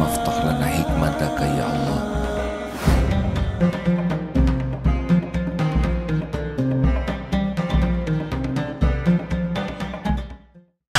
Allahumma aftah lana hikmataka ya Allah.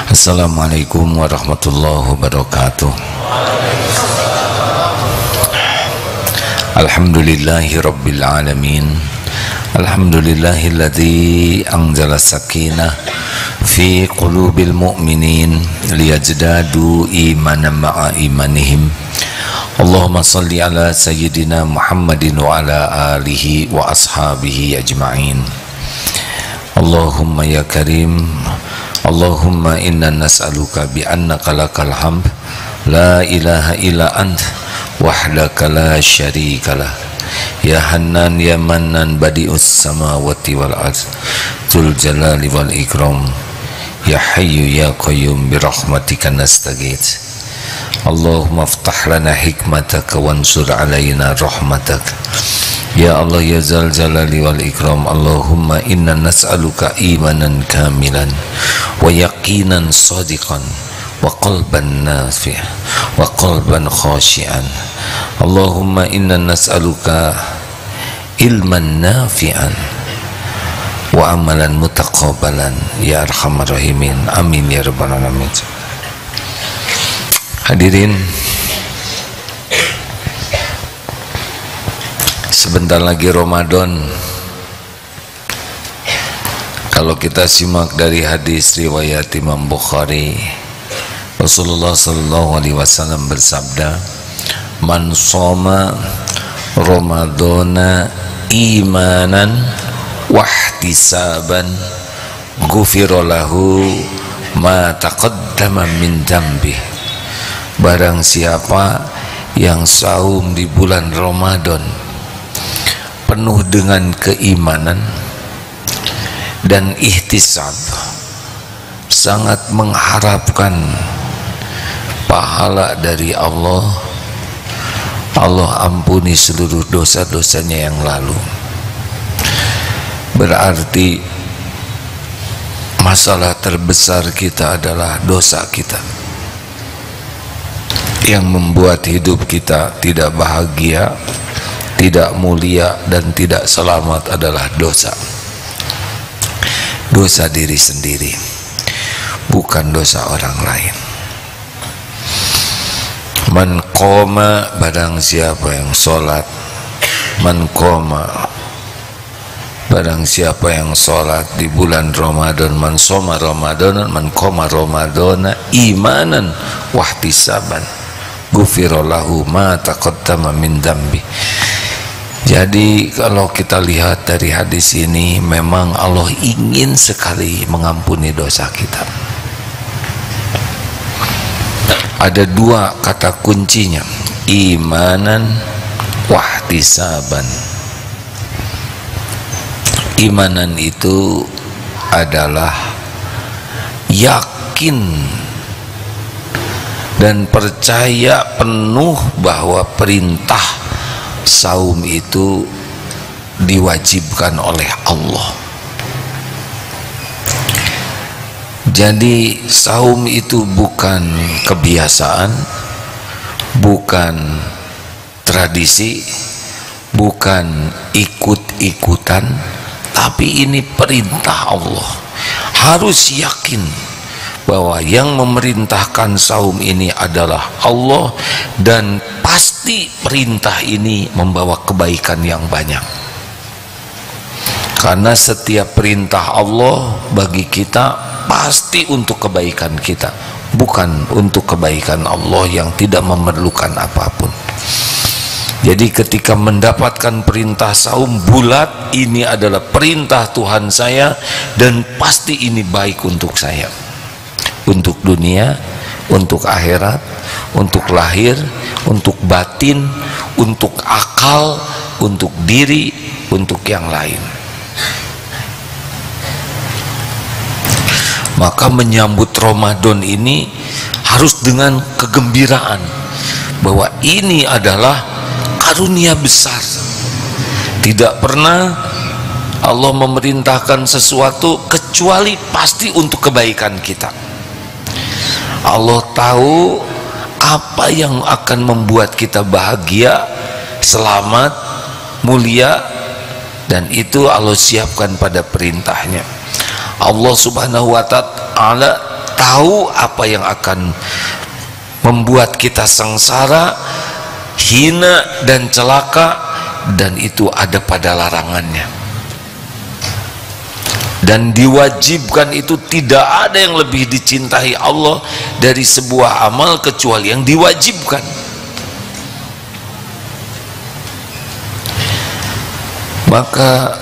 Assalamualaikum warahmatullahi wabarakatuh. Alhamdulillahi rabbil alamin. Alhamdulillahilladzi anzala sakinah fi qulubil mu'minin liyazdadu imanan ma'a imanihim. Allahumma salli ala sayyidina Muhammadin wa ala alihi wa ashabihi ajma'in. Allahumma ya karim, Allahumma inna nas'aluka bi annaka lakal hamd la ilaha illa ant wahdaka la syarika lah. Ya Hannan ya Mannan badi'us samawati wal ard dzul jalali wal ikram. Ya Hayyu ya Qayyum bi rahmatika nastaghits. Allahumma aftah lana hikmataka wansur alaina rahmataka. Ya Allah ya Zal Jalali wal Ikram. Allahumma inna nas'aluka imanan kamilan wa yaqinan sadiqan wa qalban nafi' wa qalban khashi'an. Allahumma inna nas'aluka ilman nafi'an wa amalan mutaqabbalan ya arhamar rahimin. Amin ya rabbal alamin. Hadirin, sebentar lagi Ramadan. Kalau kita simak dari hadis riwayat Imam Bukhari, Rasulullah sallallahu alaihi wasallam bersabda, "Man shoma Ramadana imanan wahtisaban ghufira lahu ma taqaddama min dzambi." Barang siapa yang saum di bulan Ramadan penuh dengan keimanan dan ihtisab, sangat mengharapkan pahala dari Allah, Allah ampuni seluruh dosa-dosanya yang lalu. Berarti masalah terbesar kita adalah dosa kita. Yang membuat hidup kita tidak bahagia, tidak mulia, dan tidak selamat adalah dosa. Dosa diri sendiri, bukan dosa orang lain. Man qoma, barang siapa yang sholat. Man qoma, barang siapa yang sholat di bulan Ramadan. Man shoma Ramadan, man qoma Ramadan imanan wahtisaban ghufira lahu ma taqaddama min dzambi. Jadi kalau kita lihat dari hadis ini, memang Allah ingin sekali mengampuni dosa kita. Ada dua kata kuncinya, imanan wahtisaban. Imanan itu adalah yakin dan percaya penuh bahwa perintah saum itu diwajibkan oleh Allah. Jadi saum itu bukan kebiasaan, bukan tradisi, bukan ikut-ikutan, tapi ini perintah Allah. Harus yakin bahwa yang memerintahkan saum ini adalah Allah, dan pasti perintah ini membawa kebaikan yang banyak. Karena setiap perintah Allah bagi kita pasti untuk kebaikan kita, bukan untuk kebaikan Allah yang tidak memerlukan apapun. Jadi ketika mendapatkan perintah saum bulat, ini adalah perintah Tuhan saya dan pasti ini baik untuk saya, untuk dunia, untuk akhirat, untuk lahir, untuk batin, untuk akal, untuk diri, untuk yang lain. Maka menyambut Ramadan ini harus dengan kegembiraan bahwa ini adalah karunia besar. Tidak pernah Allah memerintahkan sesuatu kecuali pasti untuk kebaikan kita. Allah tahu apa yang akan membuat kita bahagia, selamat, mulia, dan itu Allah siapkan pada perintahnya. Allah subhanahu wa ta'ala tahu apa yang akan membuat kita sengsara, hina dan celaka, dan itu ada pada larangannya. Dan diwajibkan itu tidak ada yang lebih dicintai Allah dari sebuah amal kecuali yang diwajibkan. Maka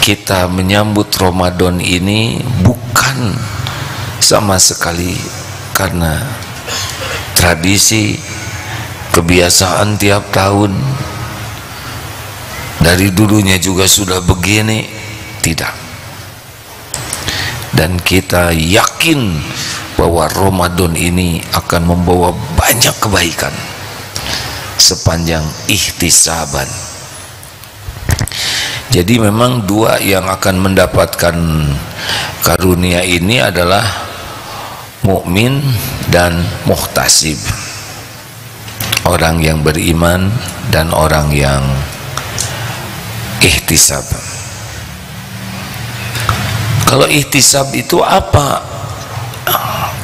kita menyambut Ramadan ini bukan sama sekali karena tradisi, kebiasaan tiap tahun, dari dulunya juga sudah begini, tidak. Dan kita yakin bahwa Ramadan ini akan membawa banyak kebaikan sepanjang ihtisaban. Jadi memang dua yang akan mendapatkan karunia ini adalah mukmin dan muhtasib, orang yang beriman dan orang yang ihtisab. Kalau ihtisab itu apa?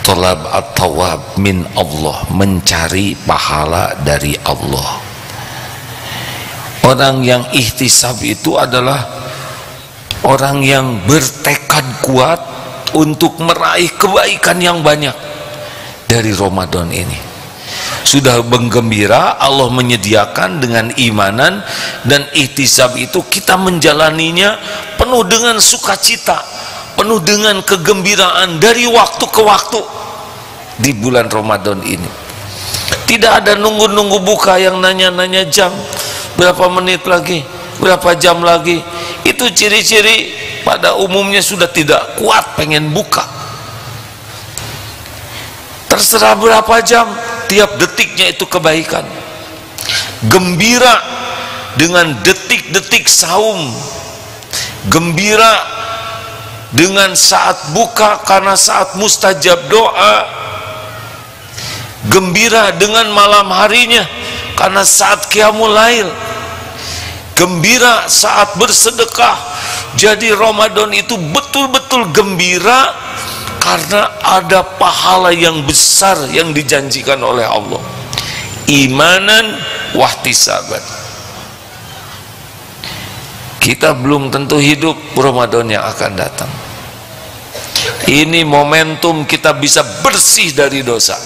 Tolab at-tawab min Allah, mencari pahala dari Allah. Orang yang ihtisab itu adalah orang yang bertekad kuat untuk meraih kebaikan yang banyak dari Ramadan ini. Sudah menggembira, Allah menyediakan dengan imanan, dan ihtisab itu kita menjalaninya penuh dengan sukacita, penuh dengan kegembiraan dari waktu ke waktu di bulan Ramadan ini. Tidak ada nunggu-nunggu buka yang nanya-nanya jam, berapa menit lagi, berapa jam lagi. Itu ciri-ciri pada umumnya sudah tidak kuat pengen buka. Terserah berapa jam, tiap detiknya itu kebaikan. Gembira dengan detik-detik saum, gembira dengan saat buka karena saat mustajab doa, gembira dengan malam harinya karena saat qiyamul lail, gembira saat bersedekah. Jadi Ramadan itu betul-betul gembira karena ada pahala yang besar yang dijanjikan oleh Allah, imanan wahtisaban. Kita belum tentu hidup Ramadan yang akan datang. Ini momentum kita bisa bersih dari dosa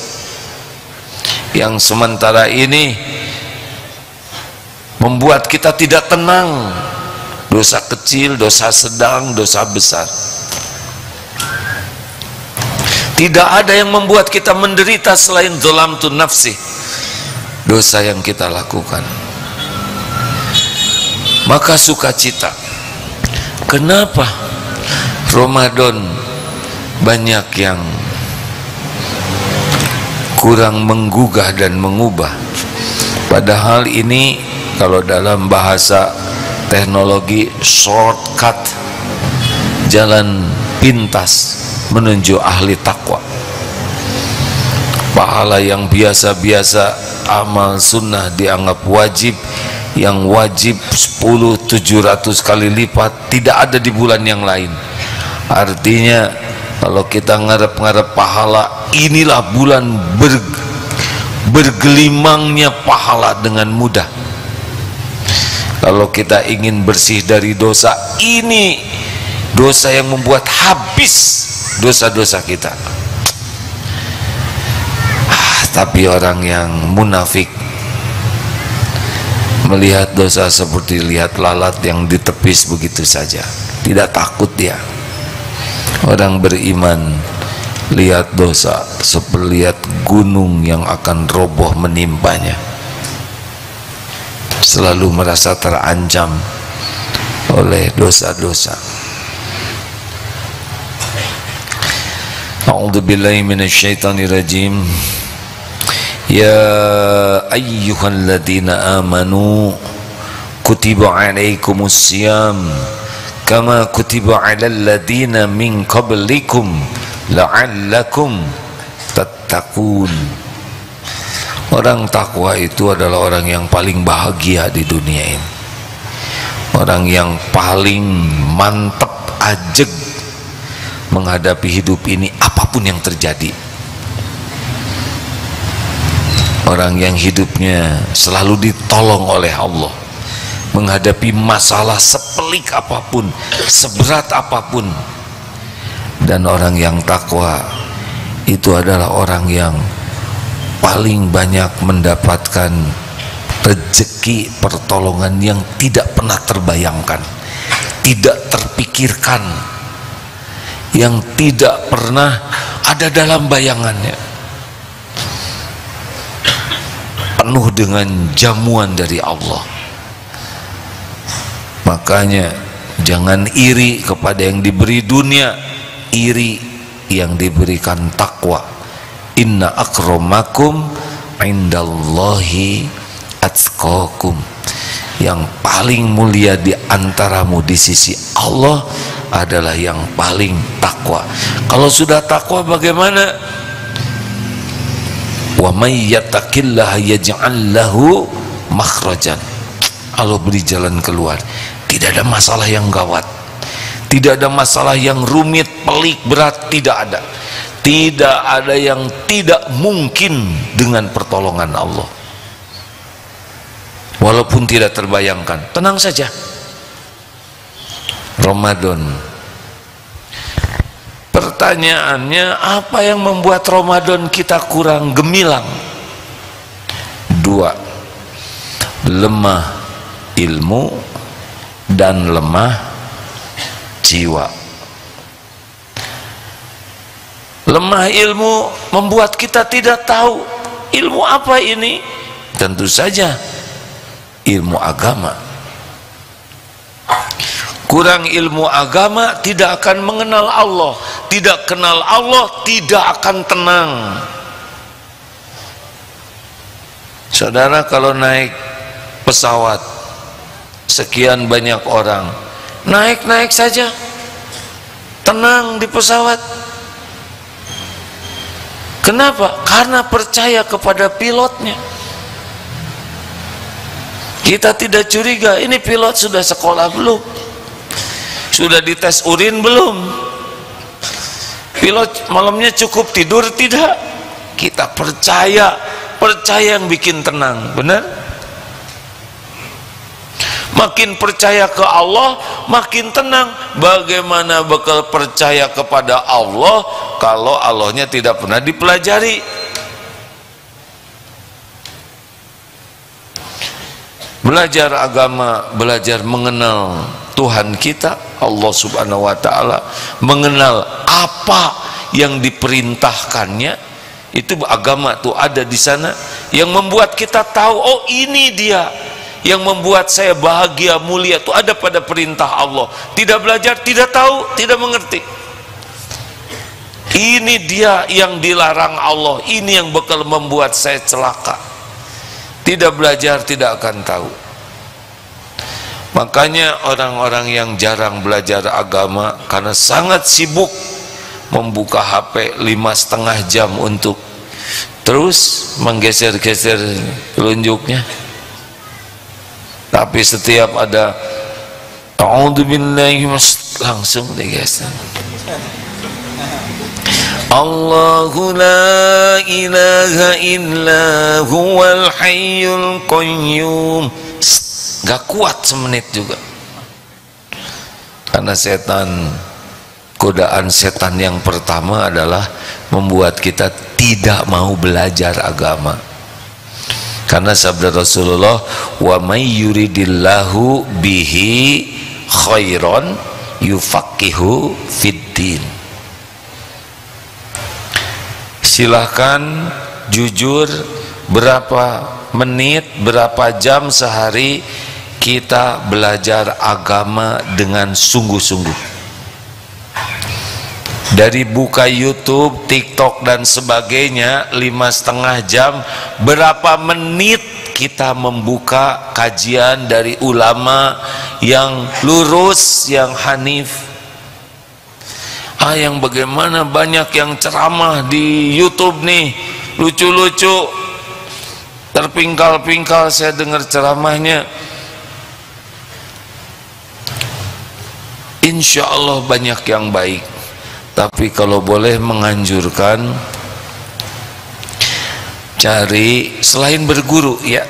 yang sementara ini membuat kita tidak tenang. Dosa kecil, dosa sedang, dosa besar. Tidak ada yang membuat kita menderita selain zalamtun nafsi, dosa yang kita lakukan. Maka sukacita. Kenapa Ramadan banyak yang kurang menggugah dan mengubah? Padahal ini kalau dalam bahasa teknologi shortcut, jalan pintas menuju ahli takwa. Pahala yang biasa-biasa, amal sunnah dianggap wajib, yang wajib 10-700 kali lipat, tidak ada di bulan yang lain. Artinya kalau kita ngarep-ngarep pahala, inilah bulan bergelimangnya pahala dengan mudah. Kalau kita ingin bersih dari dosa, ini dosa yang membuat habis dosa-dosa kita. Tapi orang yang munafik melihat dosa seperti lihat lalat yang ditepis begitu saja, tidak takut dia. Orang beriman lihat dosa seperti lihat gunung yang akan roboh menimpanya, selalu merasa terancam oleh dosa-dosa. A'udzubillahi minasyaitonirrajim. Ya ayyuhalladzina amanu kutiba alaikumusiyam kama kutiba alal ladzina min qablikum la'allakum tattaqun. Orang takwa itu adalah orang yang paling bahagia di dunia ini, orang yang paling mantep ajeg menghadapi hidup ini apapun yang terjadi, orang yang hidupnya selalu ditolong oleh Allah menghadapi masalah sepelik apapun, seberat apapun. Dan orang yang takwa itu adalah orang yang paling banyak mendapatkan rezeki pertolongan yang tidak pernah terbayangkan, tidak terpikirkan, yang tidak pernah ada dalam bayangannya, penuh dengan jamuan dari Allah. Makanya jangan iri kepada yang diberi dunia, iri yang diberikan takwa. Inna akramakum indallahi atqakum. Yang paling mulia di antaramu di sisi Allah adalah yang paling takwa. Kalau sudah takwa bagaimana? Wa may yattaqillaha yaj'al lahu makhrajan. Allah beri jalan keluar. Tidak ada masalah yang gawat, tidak ada masalah yang rumit, pelik, berat, tidak ada. Tidak ada yang tidak mungkin dengan pertolongan Allah. Walaupun tidak terbayangkan, tenang saja. Ramadan. Pertanyaannya, apa yang membuat Ramadan kita kurang gemilang? Dua, lemah ilmu dan lemah jiwa. Lemah ilmu membuat kita tidak tahu ilmu apa ini. Tentu saja ilmu agama. Kurang ilmu agama tidak akan mengenal Allah. Tidak kenal Allah tidak akan tenang. Saudara, kalau naik pesawat sekian banyak orang, naik-naik saja, tenang di pesawat. Kenapa? Karena percaya kepada pilotnya. Kita tidak curiga, ini pilot sudah sekolah belum? Sudah dites urin belum? Pilot malamnya cukup tidur tidak? Kita percaya, percaya yang bikin tenang, benar? Makin percaya ke Allah, makin tenang. Bagaimana bakal percaya kepada Allah kalau Allahnya tidak pernah dipelajari? Belajar agama, belajar mengenal Tuhan kita, Allah Subhanahu wa Ta'ala, mengenal apa yang diperintahkannya. Itu agama tuh ada di sana yang membuat kita tahu, oh ini dia yang membuat saya bahagia, mulia, itu ada pada perintah Allah. Tidak belajar, tidak tahu, tidak mengerti. Ini dia yang dilarang Allah, ini yang bakal membuat saya celaka. Tidak belajar, tidak akan tahu. Makanya orang-orang yang jarang belajar agama karena sangat sibuk membuka HP 5,5 jam untuk terus menggeser-geser telunjuknya. Tapi setiap ada a'udzubillahi langsung digeser. Allahu la ilaha illa huwal hayyul qayyum. Gak kuat semenit juga. Karena setan, godaan setan yang pertama adalah membuat kita tidak mau belajar agama. Karena sabda Rasulullah, wa may yuridillahu bihi khairan yufaqihu fiddin. Silahkan jujur, berapa menit, berapa jam sehari kita belajar agama dengan sungguh-sungguh. Dari buka YouTube, TikTok dan sebagainya 5,5 jam, berapa menit kita membuka kajian dari ulama yang lurus, yang hanif. yang bagaimana banyak yang ceramah di YouTube nih, lucu-lucu, terpingkal-pingkal saya dengar ceramahnya. Insya Allah banyak yang baik, tapi kalau boleh menganjurkan, cari selain berguru ya,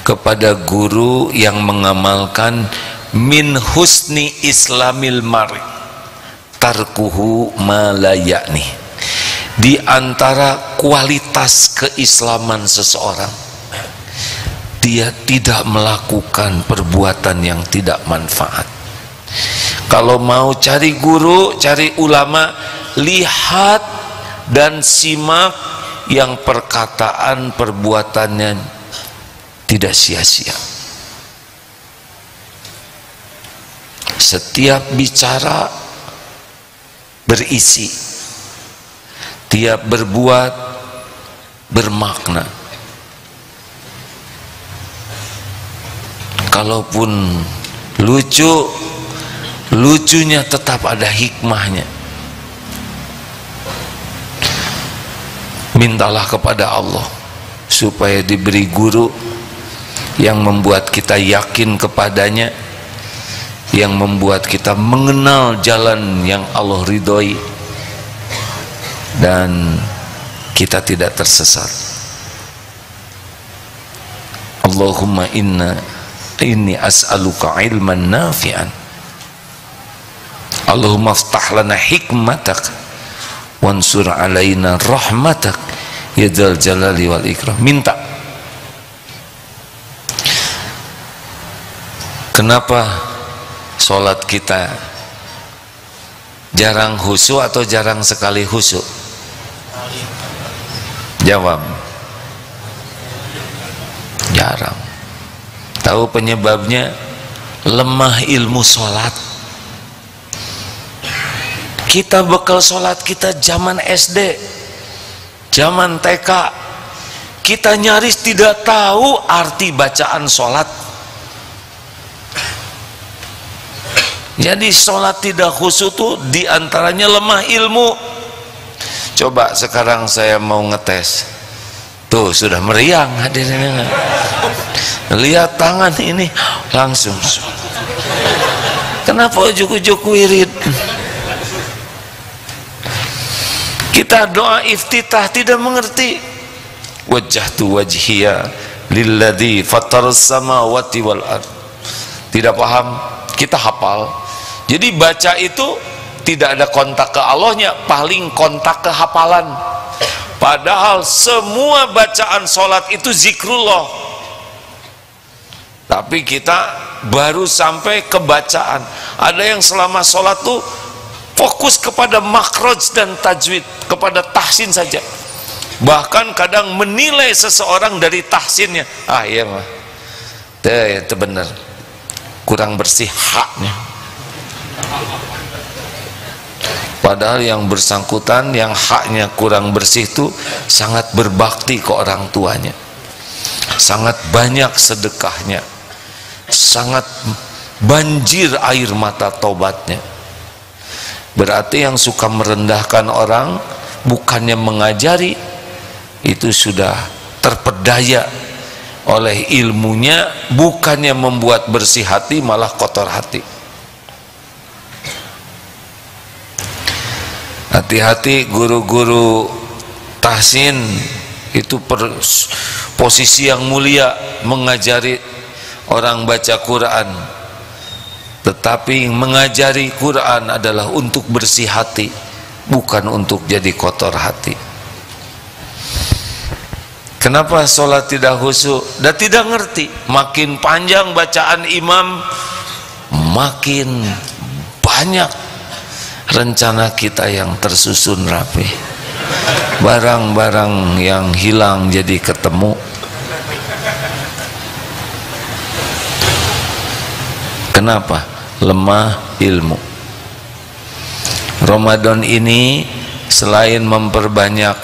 kepada guru yang mengamalkan min husni islamil mari tarkuhu ma la ya'ni. Di antara kualitas keislaman seseorang, dia tidak melakukan perbuatan yang tidak manfaat. Kalau mau cari guru, cari ulama, lihat dan simak yang perkataan perbuatannya tidak sia-sia. Setiap bicara berisi, tiap berbuat bermakna. Kalaupun lucu, lucunya tetap ada hikmahnya. Mintalah kepada Allah supaya diberi guru yang membuat kita yakin kepadanya, yang membuat kita mengenal jalan yang Allah ridhoi, dan kita tidak tersesat. Allahumma inni as'aluka ilman nafi'an, Allahumma aftah lana hikmatak wansur alaina rahmatak ya dzal jalali wal ikram. Minta. Kenapa sholat kita jarang khusyuk atau jarang sekali khusyuk? Jawab. Jarang. Tahu penyebabnya? Lemah ilmu sholat. Kita bekal sholat kita zaman SD, zaman TK, kita nyaris tidak tahu arti bacaan sholat. Jadi sholat tidak khusyuk itu diantaranya lemah ilmu. Coba sekarang saya mau ngetes, tuh sudah meriang hadirin. Lihat tangan ini langsung. Kenapa ujuk-ujuk wirid? Kita doa iftitah tidak mengerti. Wajjahtu wajhiya lilladzi fattaras samawati wal ard. Tidak paham, kita hafal. Jadi baca itu tidak ada kontak ke Allahnya, paling kontak ke hafalan. Padahal semua bacaan sholat itu zikrullah, tapi kita baru sampai ke bacaan. Ada yang selama sholat tuh fokus kepada makhraj dan tajwid, kepada tahsin saja. Bahkan kadang menilai seseorang dari tahsinnya. Ah iya mah, itu benar, kurang bersih haknya. Padahal yang bersangkutan, yang haknya kurang bersih itu sangat berbakti ke orang tuanya, sangat banyak sedekahnya, sangat banjir air mata taubatnya. Berarti yang suka merendahkan orang, bukannya mengajari, itu sudah terpedaya oleh ilmunya, bukannya membuat bersih hati, malah kotor hati. Hati-hati guru-guru tahsin, itu posisi yang mulia, mengajari orang baca Quran. Tetapi mengajari Quran adalah untuk bersih hati, bukan untuk jadi kotor hati. Kenapa sholat tidak khusyuk? Dan tidak ngerti. Makin panjang bacaan imam, makin banyak rencana kita yang tersusun rapi, barang-barang yang hilang jadi ketemu. Kenapa? Lemah ilmu. Ramadan ini selain memperbanyak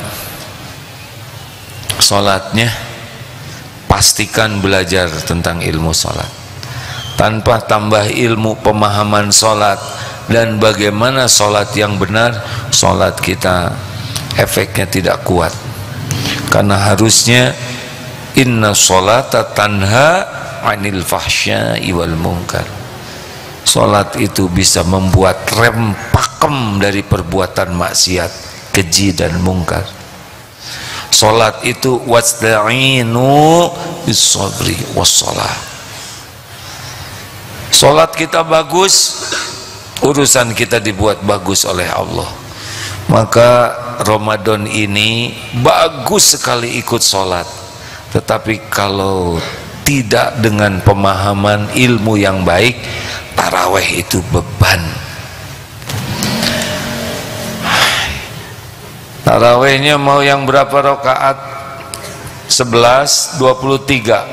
sholatnya, pastikan belajar tentang ilmu sholat. Tanpa tambah ilmu pemahaman sholat, dan bagaimana sholat yang benar, sholat kita efeknya tidak kuat. Karena harusnya inna sholata tanha anil fahsya'i wal munkar. Sholat itu bisa membuat rem pakem dari perbuatan maksiat, keji dan mungkar. Sholat itu wasta'inu bis sabri was shalah. Sholat kita bagus, urusan kita dibuat bagus oleh Allah. Maka Ramadan ini bagus sekali ikut sholat, tetapi kalau tidak dengan pemahaman ilmu yang baik, taraweh itu beban. Tarawehnya mau yang berapa rakaat? 11, 23.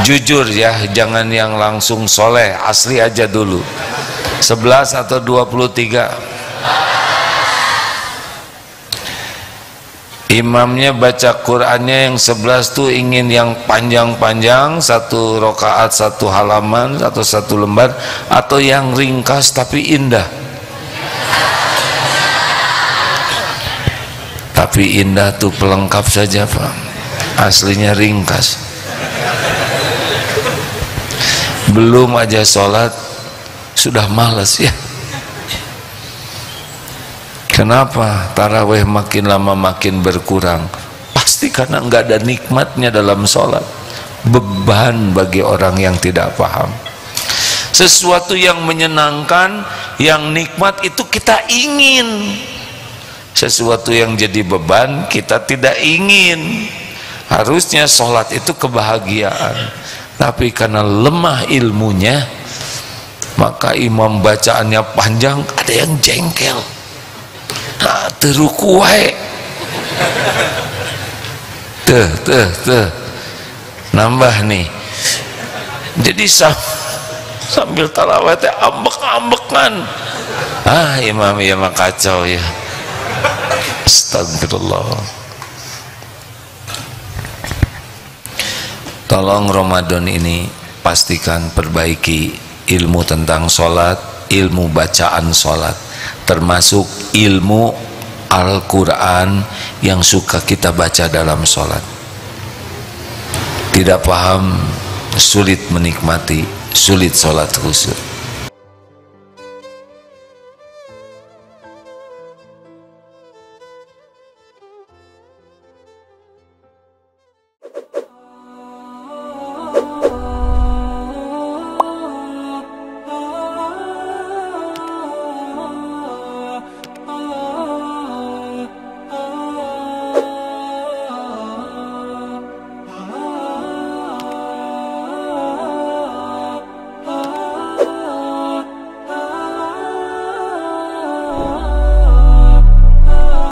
Jujur ya, jangan yang langsung soleh, asli aja dulu. 11 atau 23? Imamnya baca Qur'annya yang 11 tuh ingin yang panjang-panjang, 1 rakaat 1 halaman atau 1 lembar, atau yang ringkas tapi indah. Tapi indah tuh pelengkap saja Pak, aslinya ringkas. Belum aja sholat sudah malas ya. Kenapa taraweh makin lama makin berkurang? Pasti karena nggak ada nikmatnya dalam sholat. Beban bagi orang yang tidak paham. Sesuatu yang menyenangkan, yang nikmat itu kita ingin. Sesuatu yang jadi beban kita tidak ingin. Harusnya sholat itu kebahagiaan, tapi karena lemah ilmunya, maka imam bacaannya panjang, ada yang jengkel. Nah, teruku wae. Tuh nambah nih. Jadi sambil tarawih teh ambek-ambekan. Imam ya mah kacau ya. Astagfirullah. Tolong Ramadan ini pastikan perbaiki ilmu tentang sholat, ilmu bacaan sholat, termasuk ilmu Al-Quran yang suka kita baca dalam sholat. Tidak paham, sulit menikmati, sulit sholat khusyuk.